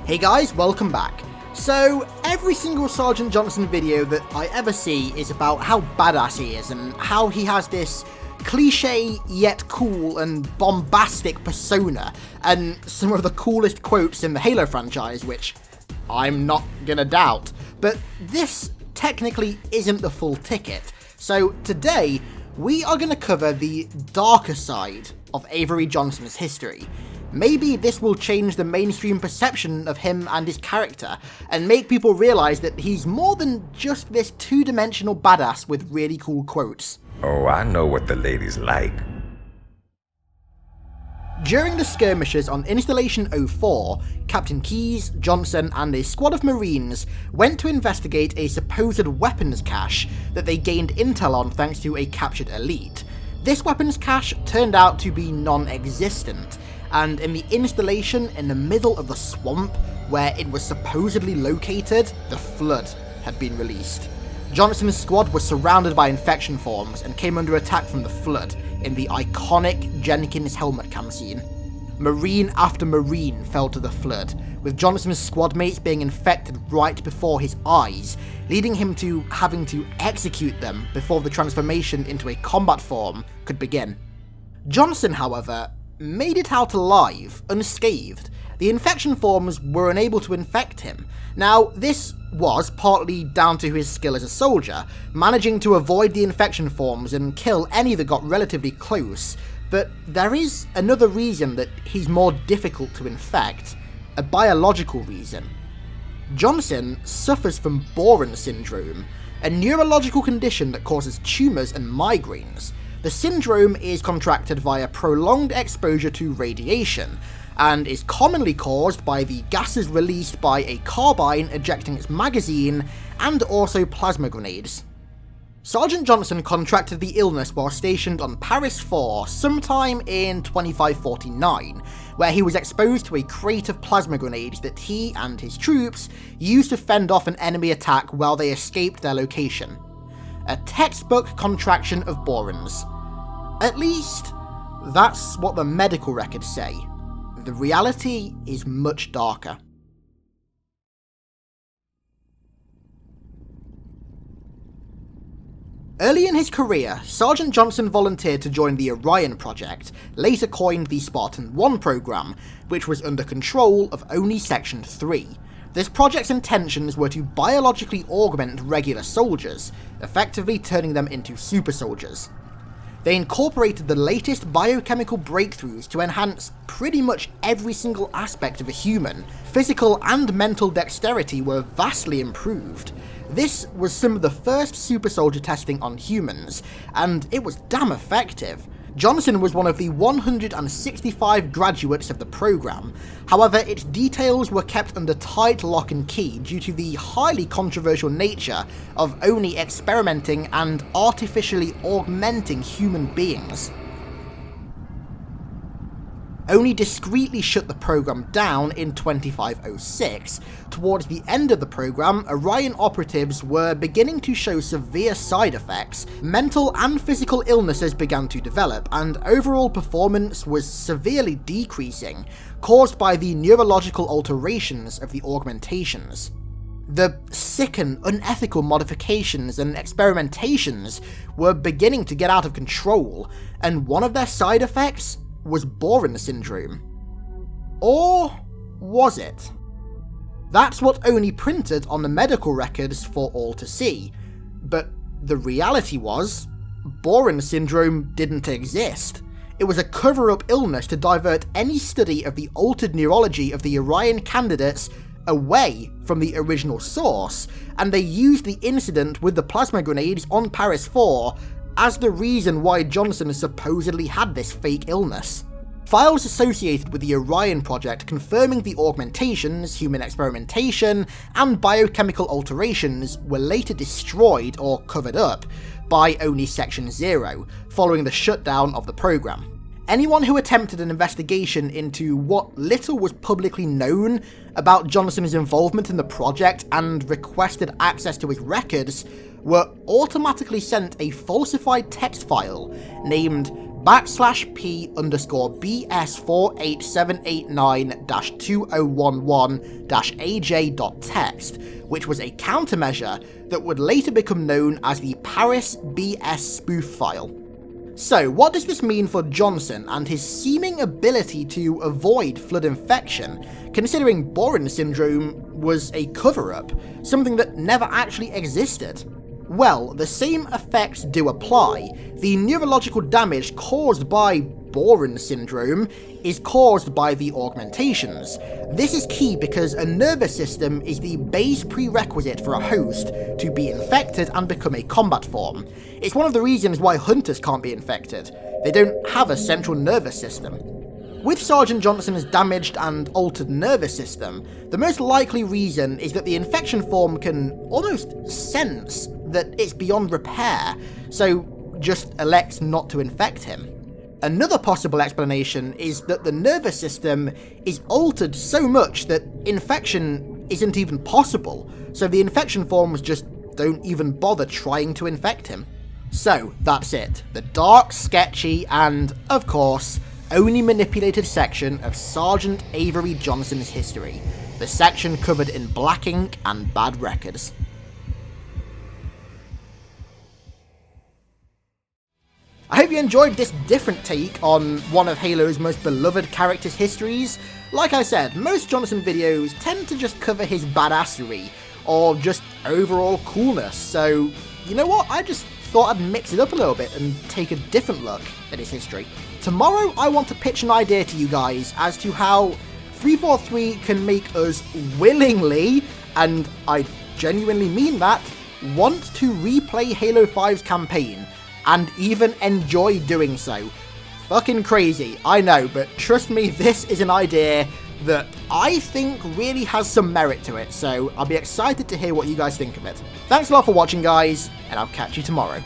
Hey guys, welcome back. So, every single Sergeant Johnson video that I ever see is about how badass he is and how he has this cliche yet cool and bombastic persona and some of the coolest quotes in the Halo franchise, which I'm not gonna doubt. But this technically isn't the full ticket. So today, we are gonna cover the darker side of Avery Johnson's history. Maybe this will change the mainstream perception of him and his character, and make people realise that he's more than just this two-dimensional badass with really cool quotes. Oh, I know what the ladies like. During the skirmishes on Installation 04, Captain Keyes, Johnson, and a squad of Marines went to investigate a supposed weapons cache that they gained intel on thanks to a captured elite. This weapons cache turned out to be non-existent, and in the installation in the middle of the swamp where it was supposedly located, the Flood had been released. Johnson's squad was surrounded by infection forms and came under attack from the Flood in the iconic Jenkins helmet cam scene. Marine after Marine fell to the Flood, with Johnson's squad mates being infected right before his eyes, leading him to having to execute them before the transformation into a combat form could begin. Johnson, however, made it out alive, unscathed. The infection forms were unable to infect him. Now, this was partly down to his skill as a soldier, managing to avoid the infection forms and kill any that got relatively close, but there is another reason that he's more difficult to infect, a biological reason. Johnson suffers from Boren syndrome, a neurological condition that causes tumours and migraines. The syndrome is contracted via prolonged exposure to radiation, and is commonly caused by the gases released by a carbine ejecting its magazine, and also plasma grenades. Sergeant Johnson contracted the illness while stationed on Paris 4 sometime in 2549, where he was exposed to a crate of plasma grenades that he and his troops used to fend off an enemy attack while they escaped their location. A textbook contraction of Boren's. At least, that's what the medical records say. The reality is much darker. Early in his career, Sergeant Johnson volunteered to join the Orion Project, later coined the Spartan 1 program, which was under control of only Section 3. This project's intentions were to biologically augment regular soldiers, effectively turning them into super soldiers. They incorporated the latest biochemical breakthroughs to enhance pretty much every single aspect of a human. Physical and mental dexterity were vastly improved. This was some of the first super soldier testing on humans, and it was damn effective. Johnson was one of the 165 graduates of the program. However, its details were kept under tight lock and key due to the highly controversial nature of only experimenting and artificially augmenting human beings. Only discreetly shut the program down in 2506. Towards the end of the program, Orion operatives were beginning to show severe side effects. Mental and physical illnesses began to develop, and overall performance was severely decreasing, caused by the neurological alterations of the augmentations. The sick and unethical modifications and experimentations were beginning to get out of control, and one of their side effects was Boren syndrome. Or was it? That's what only printed on the medical records for all to see, but the reality was, Boren syndrome didn't exist. It was a cover-up illness to divert any study of the altered neurology of the Orion candidates away from the original source, and they used the incident with the plasma grenades on Paris 4 as the reason why Johnson supposedly had this fake illness. Files associated with the Orion project confirming the augmentations, human experimentation, and biochemical alterations were later destroyed or covered up by only Section 0, following the shutdown of the program. Anyone who attempted an investigation into what little was publicly known about Johnson's involvement in the project and requested access to his records were automatically sent a falsified text file named /P_BS48789-2011-AJ.text, which was a countermeasure that would later become known as the Paris BS spoof file. So, what does this mean for Johnson and his seeming ability to avoid flood infection, considering Boren syndrome was a cover-up, something that never actually existed? Well, the same effects do apply. The neurological damage caused by Boren syndrome is caused by the augmentations. This is key because a nervous system is the base prerequisite for a host to be infected and become a combat form. It's one of the reasons why hunters can't be infected. They don't have a central nervous system. With Sergeant Johnson's damaged and altered nervous system, the most likely reason is that the infection form can almost sense that it's beyond repair, so just elects not to infect him. Another possible explanation is that the nervous system is altered so much that infection isn't even possible, so the infection forms just don't even bother trying to infect him. So, that's it. The dark, sketchy, and, of course, only manipulated section of Sergeant Avery Johnson's history. The section covered in black ink and bad records. I hope you enjoyed this different take on one of Halo's most beloved characters' histories. Like I said, most Johnson videos tend to just cover his badassery, or just overall coolness, so you know what, I just thought I'd mix it up a little bit and take a different look at his history. Tomorrow I want to pitch an idea to you guys as to how 343 can make us willingly, and I genuinely mean that, want to replay Halo 5's campaign, and even enjoy doing so. Fucking crazy, I know, but trust me, this is an idea that I think really has some merit to it, so I'll be excited to hear what you guys think of it. Thanks a lot for watching, guys, and I'll catch you tomorrow.